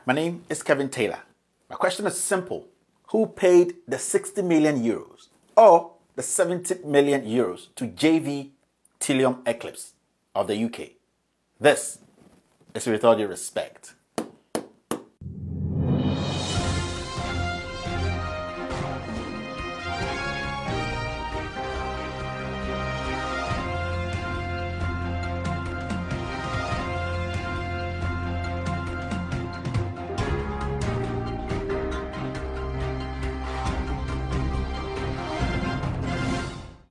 My name is Kevin Taylor. My question is simple. Who paid the 60 million euros or the 70 million euros to JV TYLLIUM-ECLIPSE of the UK? This is With All Due Respect.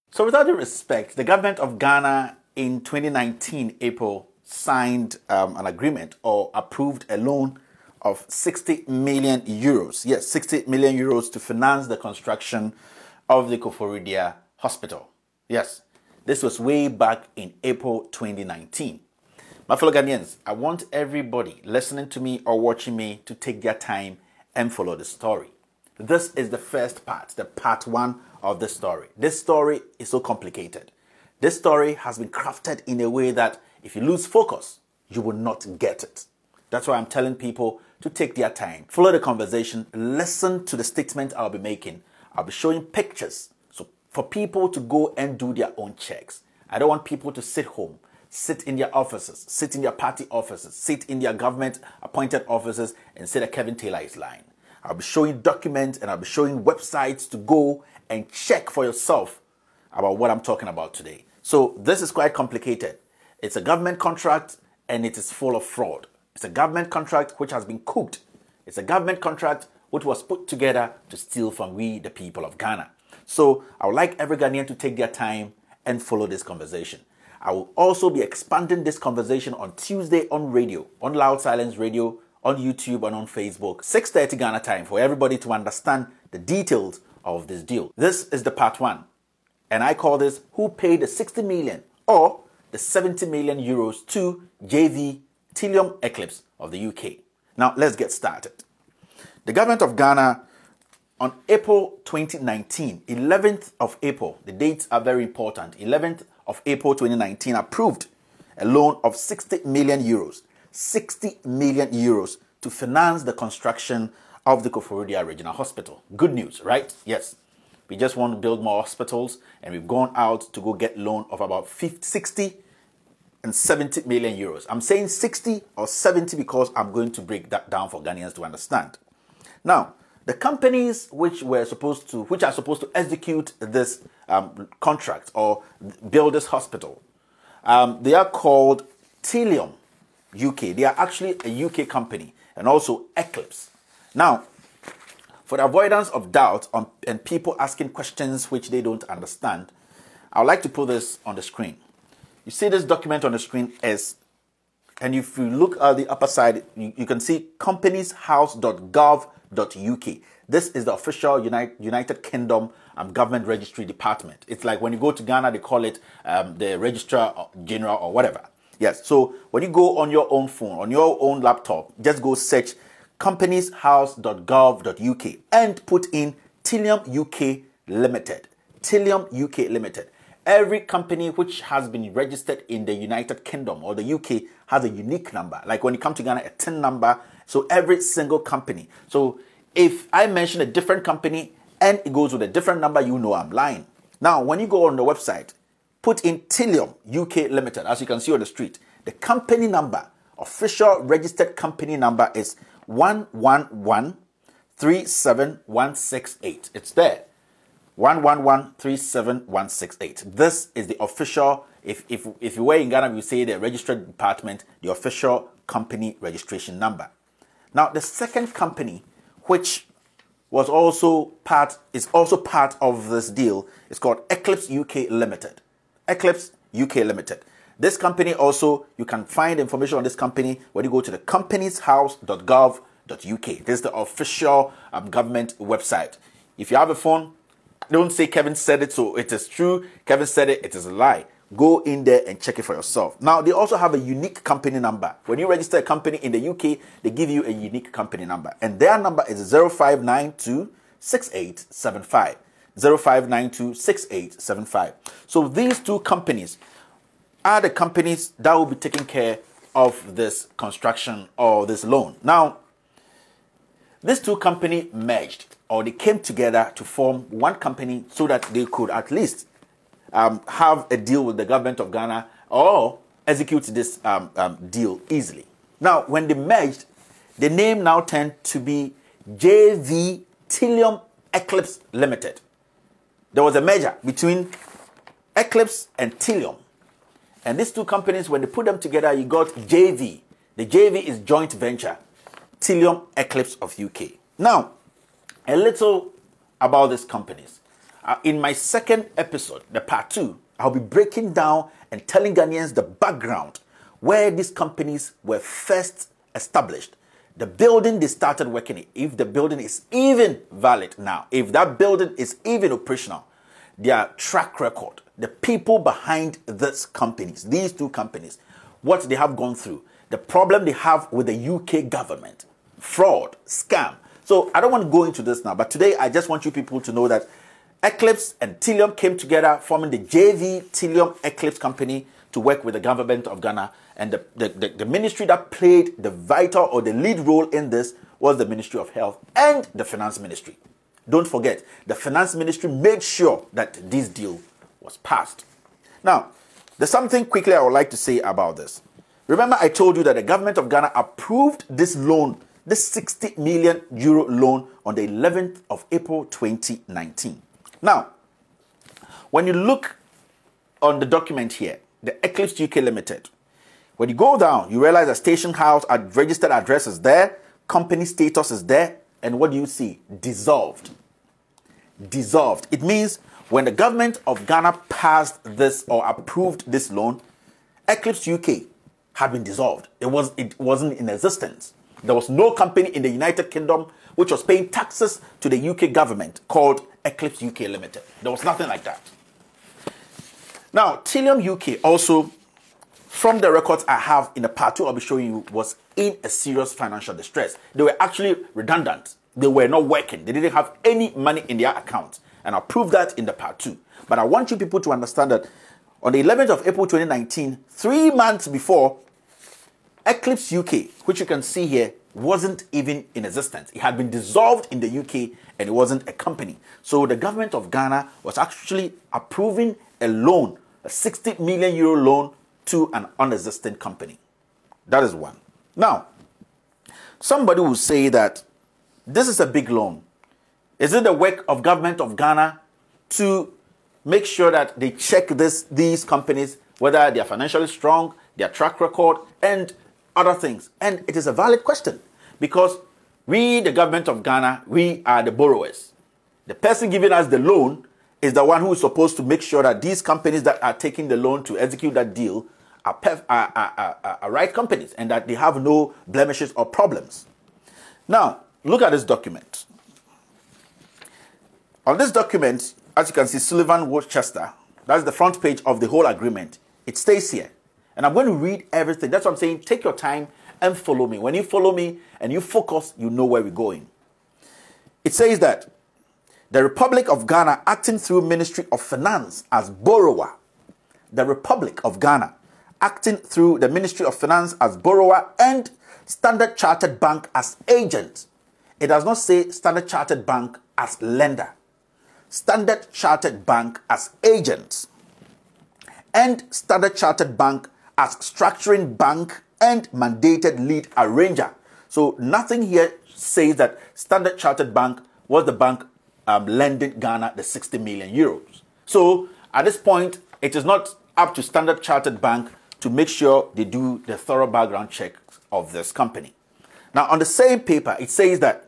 So with all due respect, the government of Ghana in 2019, April, signed an agreement or approved a loan of 60 million euros. Yes, 60 million euros to finance the construction of the Ofori-Atta hospital. Yes, this was way back in April 2019. My fellow Ghanaians, I want everybody listening to me or watching me to take their time and follow the story. This is the first part, the part one of the story. This story is so complicated. This story has been crafted in a way that if you lose focus, you will not get it. That's why I'm telling people to take their time, follow the conversation, listen to the statement I'll be making. I'll be showing pictures so for people to go and do their own checks. I don't want people to sit home, sit in their offices, sit in their party offices, sit in their government appointed offices and say that Kevin Taylor is lying. I'll be showing documents and I'll be showing websites to go and check for yourself about what I'm talking about today. So this is quite complicated. It's a government contract and it is full of fraud. It's a government contract which has been cooked. It's a government contract which was put together to steal from we, the people of Ghana. So I would like every Ghanaian to take their time and follow this conversation. I will also be expanding this conversation on Tuesday on radio, on Loud Silence Radio, on YouTube and on Facebook, 6:30 Ghana time, for everybody to understand the details of this deal. This is the part one, and I call this who paid the 60 million or the 70 million euros to JV TYLLIUM-ECLIPSE of the UK. Now let's get started. The government of Ghana on April 2019, 11th of April, the dates are very important, 11th of April 2019, approved a loan of 60 million euros. 60 million euros to finance the construction of the Ofori-Atta Regional Hospital. Good news, right? Yes. We just want to build more hospitals and we've gone out to go get loan of about 60 and 70 million euros. I'm saying 60 or 70 because I'm going to break that down for Ghanaians to understand. Now, the companies which are supposed to execute this contract or build this hospital, they are called TYLLIUM UK. They are actually a UK company and also Eclipse. Now, for the avoidance of doubt and people asking questions which they don't understand, I would like to put this on the screen. You see this document on the screen and if you look at the upper side, you can see companieshouse.gov.uk. This is the official United Kingdom government registry department. It's like when you go to Ghana, they call it the Registrar General or whatever. Yes, so when you go on your own phone, on your own laptop, just go search companieshouse.gov.uk and put in TYLLIUM UK Limited. TYLLIUM UK Limited. Every company which has been registered in the United Kingdom or the UK has a unique number. Like when you come to Ghana, a TIN number. So every single company. So if I mention a different company and it goes with a different number, you know I'm lying. Now, when you go on the website, put in TYLLIUM UK Limited, as you can see on the street. The company number, official registered company number is 111-37168. It's there. 111-37168. This is the official, if you were in Ghana, we say the registered department, the official company registration number. Now, the second company, which is also part of this deal, is called Eclipse UK Limited. Eclipse UK Limited. This company also, you can find information on this company when you go to the companieshouse.gov.uk. This is the official government website. If you have a phone, don't say Kevin said it, so it is true. Kevin said it, it is a lie. Go in there and check it for yourself. Now, they also have a unique company number. When you register a company in the UK, they give you a unique company number. And their number is 0592 6875. 05926875. So these two companies are the companies that will be taking care of this construction or this loan. Now, these two companies merged, or they came together to form one company so that they could at least have a deal with the government of Ghana or execute this deal easily. Now, when they merged, the name now turned to be JV TYLLIUM-ECLIPSE Limited. There was a merger between Eclipse and TYLLIUM. And these two companies, when they put them together, you got JV. The JV is joint venture, TYLLIUM-ECLIPSE of UK. Now, a little about these companies. In my second episode, the part 2, I'll be breaking down and telling Ghanaians the background where these companies were first established, the building they started working in, if the building is even valid now, if that building is even operational, their track record, the people behind these companies, these two companies, what they have gone through, the problem they have with the UK government, fraud, scam. So I don't want to go into this now, but today I just want you people to know that Eclipse and TYLLIUM came together, forming the JV TYLLIUM-ECLIPSE company to work with the government of Ghana. And the ministry that played the vital or the lead role in this was the Ministry of Health and the Finance Ministry. Don't forget, the Finance Ministry made sure that this deal was passed. Now, there's something quickly I would like to say about this. Remember, I told you that the government of Ghana approved this loan, this 60 million euro loan, on the 11th of April 2019. Now, when you look on the document here, the Eclipse UK Limited, when you go down, you realize the station house, registered address is there, company status is there, and what do you see? Dissolved. Dissolved. It means when the government of Ghana passed this or approved this loan, Eclipse UK had been dissolved. It wasn't in existence. There was no company in the United Kingdom which was paying taxes to the UK government called Eclipse UK Limited. There was nothing like that. Now, TYLLIUM UK also, from the records I have in the part 2 I'll be showing you, was in a serious financial distress. They were actually redundant. They were not working. They didn't have any money in their account. And I'll prove that in the part 2. But I want you people to understand that on the 11th of April 2019, 3 months before, Eclipse UK, which you can see here, wasn't even in existence. It had been dissolved in the UK and it wasn't a company. So the government of Ghana was actually approving a loan, a 60 million euro loan to an unexistent company. That is one. Now, somebody will say that this is a big loan. Is it the work of government of Ghana to make sure that they check these companies, whether they are financially strong, their track record, and other things? And it is a valid question because we, the government of Ghana, we are the borrowers. The person giving us the loan is the one who is supposed to make sure that these companies that are taking the loan to execute that deal are right companies and that they have no blemishes or problems. Now, look at this document. On this document, as you can see, Sullivan Worcester, that's the front page of the whole agreement. It stays here. And I'm going to read everything. That's what I'm saying. Take your time and follow me. When you follow me and you focus, you know where we're going. It says that the Republic of Ghana, acting through Ministry of Finance as borrower, the Republic of Ghana, acting through the Ministry of Finance as borrower and Standard Chartered Bank as agent. It does not say Standard Chartered Bank as lender. Standard Chartered Bank as agent and Standard Chartered Bank as structuring bank and mandated lead arranger. So nothing here says that Standard Chartered Bank was the bank lending Ghana the 60 million euros. So at this point, it is not up to Standard Chartered Bank to make sure they do the thorough background check of this company. Now, on the same paper, it says that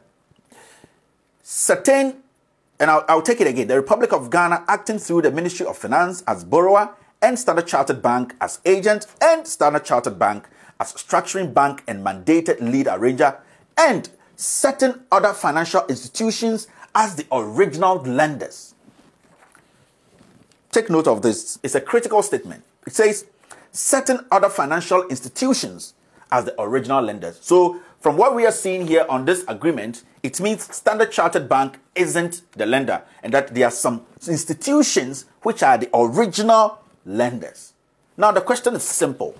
certain, and I'll take it again, the Republic of Ghana acting through the Ministry of Finance as borrower and Standard Chartered Bank as agent and Standard Chartered Bank as structuring bank and mandated lead arranger and certain other financial institutions as the original lenders. Take note of this. It's a critical statement. It says certain other financial institutions as the original lenders. So from what we are seeing here on this agreement, it means Standard Chartered Bank isn't the lender and that there are some institutions which are the original lenders. Now the question is simple.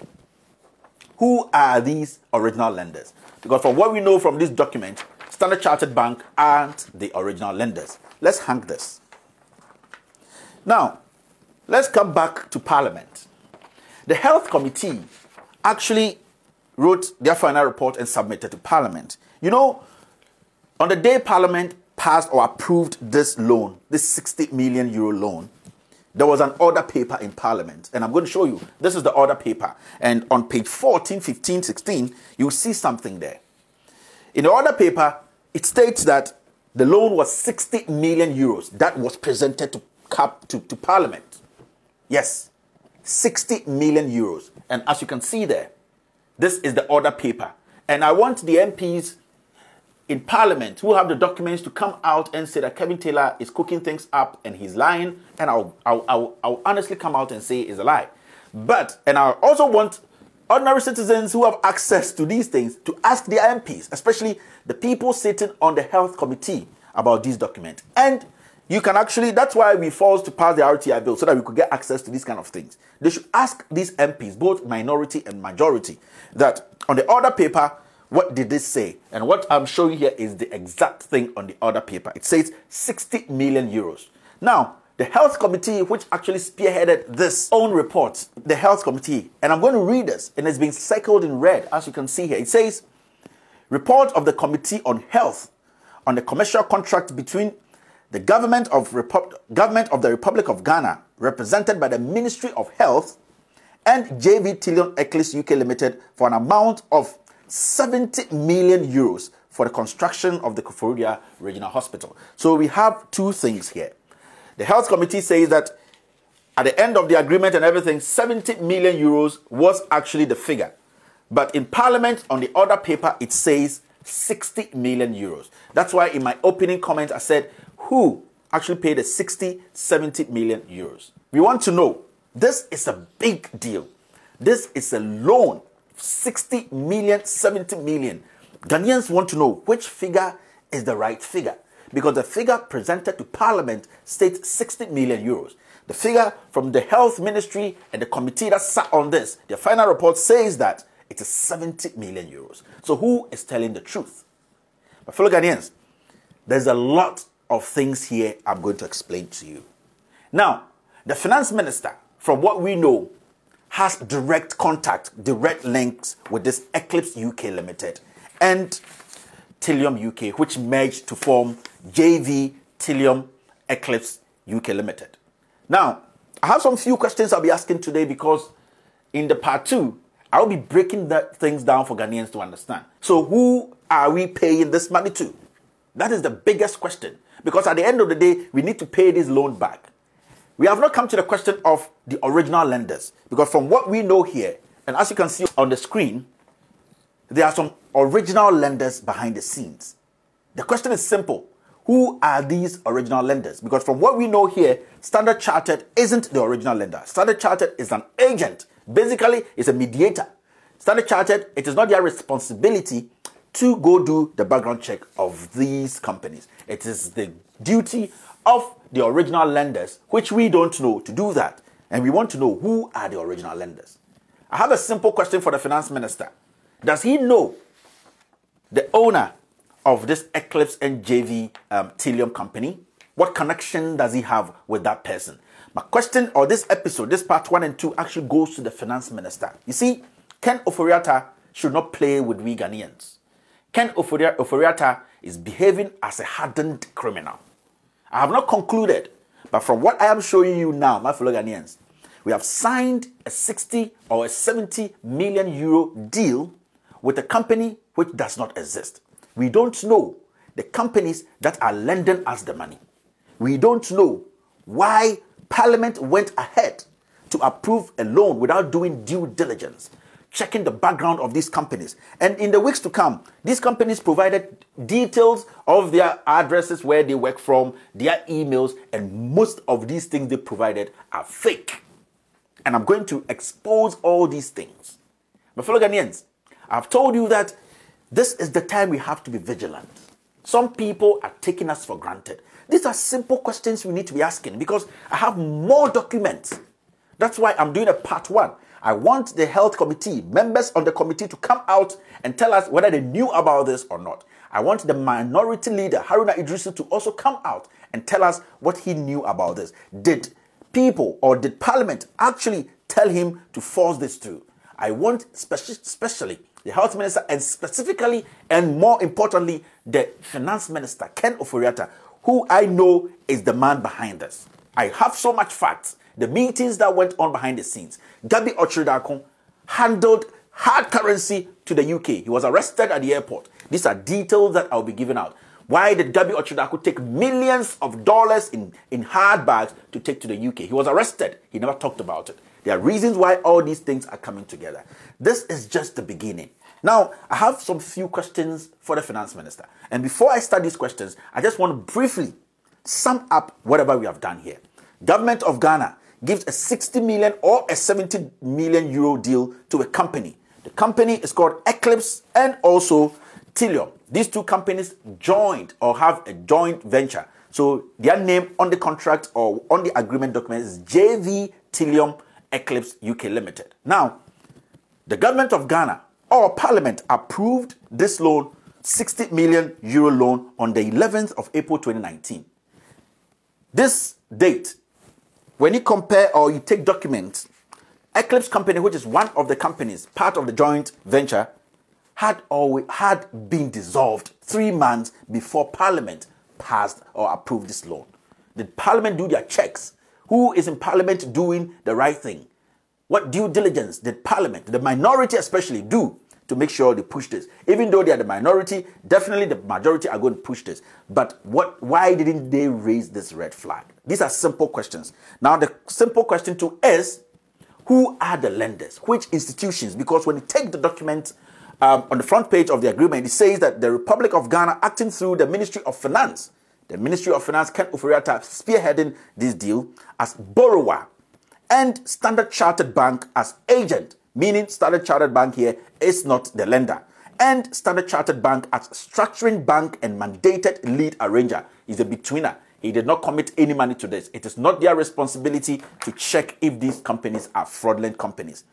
Who are these original lenders? Because from what we know from this document, Standard Chartered Bank aren't the original lenders. Let's hang this. Now, let's come back to Parliament. The Health Committee actually wrote their final report and submitted to Parliament. You know, on the day Parliament passed or approved this loan, this 60 million euro loan, there was an order paper in Parliament. And I'm going to show you. This is the order paper. And on page 14, 15, 16, you'll see something there. In the order paper, it states that the loan was 60 million euros that was presented to Parliament. Yes, 60 million euros. And as you can see there, this is the order paper. And I want the MPs in Parliament who have the documents to come out and say that Kevin Taylor is cooking things up and he's lying. And I'll honestly come out and say it's a lie. And I also want ordinary citizens who have access to these things to ask their MPs, especially the people sitting on the Health Committee, about these documents. And you can actually, that's why we forced to pass the RTI bill so that we could get access to these kind of things. They should ask these MPs, both minority and majority, that on the order paper, what did this say? And what I'm showing here is the exact thing on the order paper. It says 60 million euros. Now, the Health Committee, which actually spearheaded this own report, the Health Committee, and I'm going to read this, and it's been circled in red, as you can see here. It says, report of the Committee on Health on the commercial contract between the government of the Republic of Ghana, represented by the Ministry of Health, and JV TYLLIUM-ECLIPSE UK Limited for an amount of 70 million euros for the construction of the Ofori-Atta Regional Hospital. So we have two things here. The Health Committee says that at the end of the agreement and everything, 70 million euros was actually the figure. But in Parliament, on the order paper, it says 60 million euros. That's why in my opening comment, I said, who actually paid the 60, 70 million euros? We want to know. This is a big deal. This is a loan. 60 million, 70 million. Ghanaians want to know which figure is the right figure, because the figure presented to Parliament states 60 million euros. The figure from the Health Ministry and the committee that sat on this, their final report says that it is 70 million euros. So who is telling the truth? But fellow Ghanaians, there's a lot of things here I'm going to explain to you. Now, the finance minister, from what we know, has direct contact, direct links with this Eclipse UK Limited and TYLLIUM UK, which merged to form JV TYLLIUM-ECLIPSE UK Limited. Now, I have some few questions I'll be asking today, because in the part 2, I'll be breaking things down for Ghanaians to understand. So who are we paying this money to? That is the biggest question, because at the end of the day, we need to pay this loan back. We have not come to the question of the original lenders, because from what we know here, and as you can see on the screen, there are some original lenders behind the scenes. The question is simple. Who are these original lenders? Because from what we know here, Standard Chartered isn't the original lender. Standard Chartered is an agent. Basically, it's a mediator. Standard Chartered, it is not their responsibility to go do the background check of these companies. It is the duty of the original lenders, which we don't know, to do that. And we want to know who are the original lenders. I have a simple question for the finance minister. Does he know the owner of this Eclipse and JV TYLLIUM company? What connection does he have with that person? My question, or this episode, this part 1 and 2, actually goes to the finance minister. You see, Ken Ofori-Atta should not play with we Ghanaians. Ken Ofori-Atta is behaving as a hardened criminal. I have not concluded, but from what I am showing you now, my fellow Ghanaians, we have signed a 60 or a 70 million euro deal with a company which does not exist. We don't know the companies that are lending us the money. We don't know why Parliament went ahead to approve a loan without doing due diligence, checking the background of these companies. And in the weeks to come, these companies provided details of their addresses, where they work from, their emails, and most of these things they provided are fake. And I'm going to expose all these things. My fellow Ghanaians, I've told you that this is the time we have to be vigilant. Some people are taking us for granted. These are simple questions we need to be asking, because I have more documents. That's why I'm doing a part 1. I want the health committee, members of the committee, to come out and tell us whether they knew about this or not. I want the minority leader, Haruna Idrisu, to also come out and tell us what he knew about this. Did people or did Parliament actually tell him to force this through? I want especially the health minister, and specifically and more importantly, the finance minister, Ken Ofori-Atta, who I know is the man behind this. I have so much facts. The meetings that went on behind the scenes. Gabby Otchere Darko handled hard currency to the UK. He was arrested at the airport. These are details that I'll be giving out. Why did Gabby Otchere Darko take millions of dollars in hard bags to take to the UK? He was arrested. He never talked about it. There are reasons why all these things are coming together. This is just the beginning. Now, I have some few questions for the finance minister. And before I start these questions, I just want to briefly sum up whatever we have done here. Government of Ghana gives a 60 million or a 70 million euro deal to a company. The company is called Eclipse and also TYLLIUM. These two companies joined or have a joint venture. So their name on the contract or on the agreement document is JV TYLLIUM-ECLIPSE UK Limited. Now, the government of Ghana or Parliament approved this loan, 60 million euro loan, on the 11th of April 2019. This date, when you compare or you take documents, Eclipse Company, which is one of the companies, part of the joint venture, had been dissolved 3 months before Parliament passed or approved this loan. Did Parliament do their checks? Who is in Parliament doing the right thing? What due diligence did Parliament, the minority especially, do to make sure they push this? Even though they are the minority, definitely the majority are going to push this. But why didn't they raise this red flag? These are simple questions. Now, the simple question too is, who are the lenders? Which institutions? Because when you take the document on the front page of the agreement, it says that the Republic of Ghana, acting through the Ministry of Finance, Ken Ofori-Atta spearheading this deal as borrower, and Standard Chartered Bank as agent, meaning Standard Chartered Bank here is not the lender, and Standard Chartered Bank as structuring bank and mandated lead arranger, is a betweener. He did not commit any money to this. It is not their responsibility to check if these companies are fraudulent companies.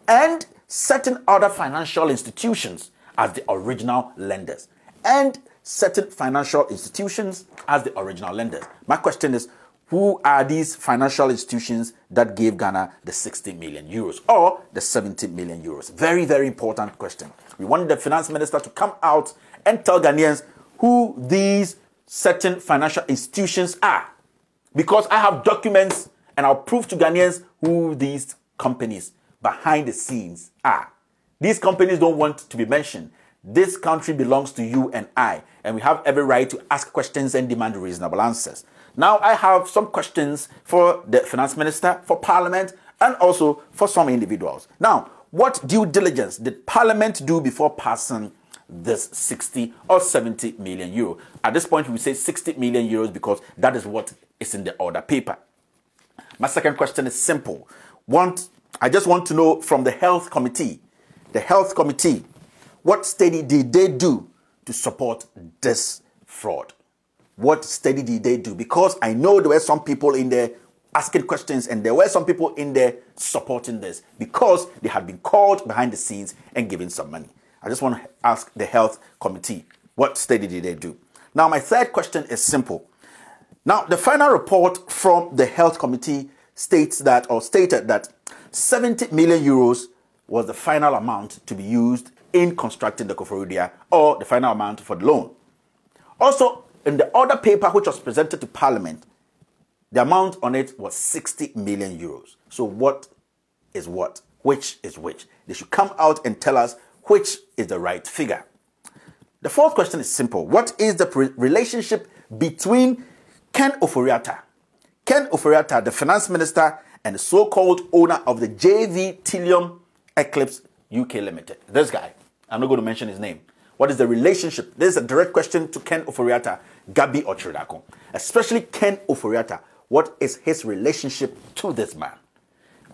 And certain other financial institutions as the original lenders. And certain financial institutions as the original lenders. My question is, who are these financial institutions that gave Ghana the 60 million euros or the 70 million euros? Very, very important question. We want the finance minister to come out and tell Ghanaians who these certain financial institutions are. Because I have documents and I'll prove to Ghanaians who these companies behind the scenes are. These companies don't want to be mentioned. This country belongs to you and I, and we have every right to ask questions and demand reasonable answers. Now, I have some questions for the finance minister, for Parliament, and also for some individuals. Now, what due diligence did Parliament do before passing this 60 or 70 million euro? At this point, we say 60 million euros because that is what is in the order paper. My second question is simple. I just want to know from the health committee, what study did they do to support this fraud? What study did they do? Because I know there were some people in there asking questions and there were some people in there supporting this because they had been called behind the scenes and given some money. I just want to ask the health committee, what study did they do? Now, my third question is simple. Now, the final report from the health committee stated that 70 million euros was the final amount to be used in constructing the Koforidua, or the final amount for the loan. Also, in the other paper which was presented to Parliament, the amount on it was 60 million euros. So what is what? Which is which? They should come out and tell us which is the right figure. The fourth question is simple. What is the relationship between Ken Ofori-Atta, the finance minister, and the so-called owner of the JV TYLLIUM-ECLIPSE UK Limited? This guy. I'm not going to mention his name. What is the relationship? This is a direct question to Ken Ofori-Atta, Gabby Otchere Darko. Especially Ken Ofori-Atta. What is his relationship to this man?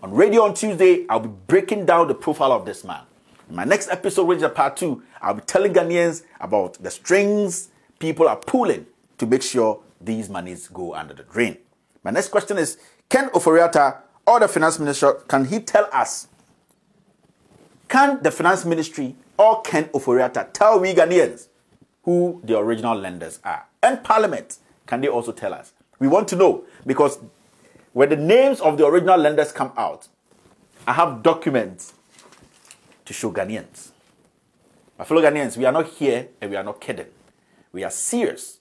On radio on Tuesday, I'll be breaking down the profile of this man. In my next episode, which is part 2, I'll be telling Ghanaians about the strings people are pulling to make sure these monies go under the drain. My next question is, Ken Ofori-Atta, or the finance minister, can he tell us Can the finance ministry or can Ofori-Atta tell we Ghanaians who the original lenders are? And Parliament, can they also tell us? We want to know, because when the names of the original lenders come out, I have documents to show Ghanaians. My fellow Ghanaians, we are not here and we are not kidding. We are serious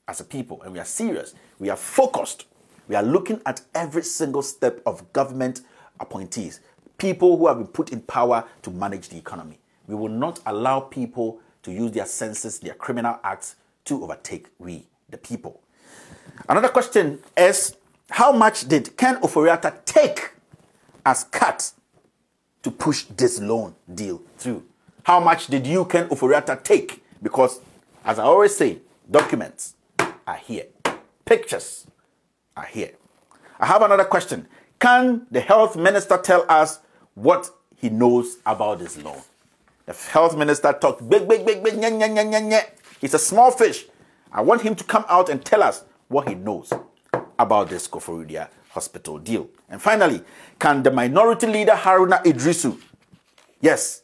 as a people, and we are serious. We are focused. We are looking at every single step of government appointees, people who have been put in power to manage the economy. We will not allow people to use their senses, their criminal acts to overtake we, the people. Another question is, how much did Ken Ofori-Atta take as cut to push this loan deal through? How much did you, Ken Ofori-Atta, take? Because, as I always say, documents are here. Pictures are here. I have another question. Can the health minister tell us what he knows about this loan? The health minister talked big, nye, nye, nye, nye, nye. He's a small fish. I want him to come out and tell us what he knows about this Koforidua hospital deal. And finally, can the minority leader Haruna Idrisu, yes,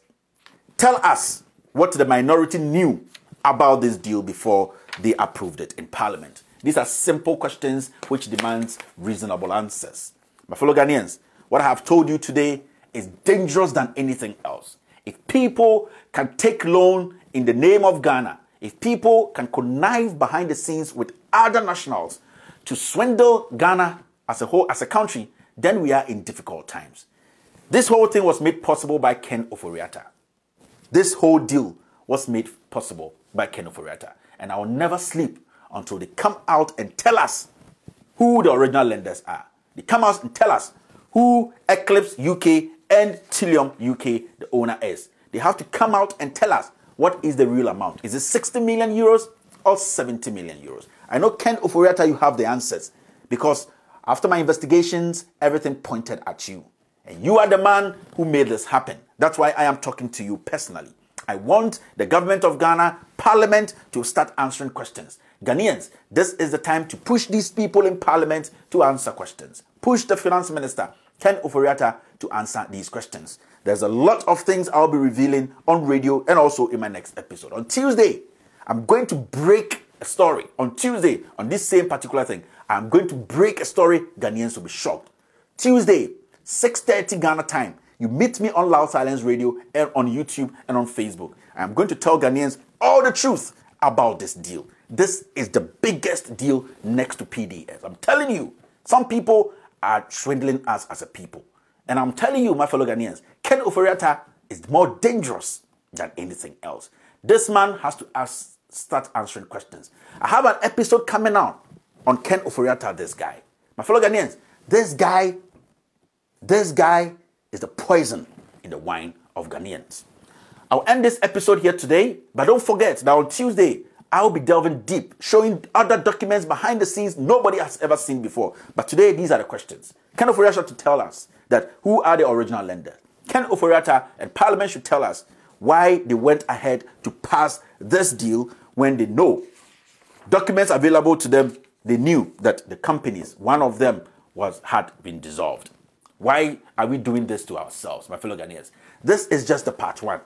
tell us what the minority knew about this deal before they approved it in Parliament? These are simple questions which demands reasonable answers. My fellow Ghanaians, what I have told you today is dangerous than anything else. If people can take loan in the name of Ghana, if people can connive behind the scenes with other nationals to swindle Ghana as a whole, as a country, then we are in difficult times. This whole thing was made possible by Ken Ofori-Atta. This whole deal was made possible by Ken Ofori-Atta. And I will never sleep until they come out and tell us who the original lenders are. They come out and tell us who Eclipse UK and TYLLIUM UK, the owner, is. They have to come out and tell us what is the real amount. Is it 60 million euros or 70 million euros? I know, Ken Ofori-Atta, you have the answers, because after my investigations, everything pointed at you. And you are the man who made this happen. That's why I am talking to you personally. I want the government of Ghana, Parliament, to start answering questions. Ghanaians, this is the time to push these people in Parliament to answer questions. Push the Finance Minister, Ken Ofori-Atta, to answer these questions. There's a lot of things I'll be revealing on radio and also in my next episode. On Tuesday, I'm going to break a story. On Tuesday, on this same particular thing, I'm going to break a story. Ghanaians will be shocked. Tuesday, 6:30 Ghana time. You meet me on Loud Silence Radio and on YouTube and on Facebook. I'm going to tell Ghanaians all the truth about this deal. This is the biggest deal next to PDS. I'm telling you, some people are swindling us as a people. And I'm telling you, my fellow Ghanaians, Ken Ofori-Atta is more dangerous than anything else. This man has to start answering questions. I have an episode coming out on Ken Ofori-Atta, this guy. My fellow Ghanaians, this guy is the poison in the wine of Ghanaians. I'll end this episode here today, but don't forget that on Tuesday, I'll be delving deep, showing other documents behind the scenes nobody has ever seen before. But today, these are the questions. Ken Ofori-Atta to tell us that who are the original lenders. Ken Ofori-Atta and Parliament should tell us why they went ahead to pass this deal when they know documents available to them. They knew that the companies, one of them had been dissolved. Why are we doing this to ourselves, my fellow Ghanaians? This is just the part one.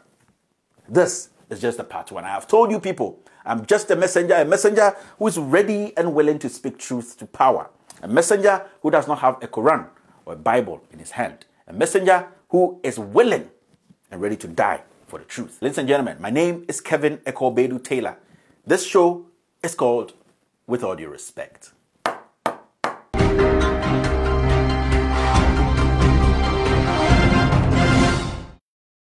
This is just the part one. I have told you people, I'm just a messenger who is ready and willing to speak truth to power. A messenger who does not have a Quran or a Bible in his hand. A messenger who is willing and ready to die for the truth. Ladies and gentlemen, my name is Kevin Ekobeidu Taylor. This show is called With All Due Respect.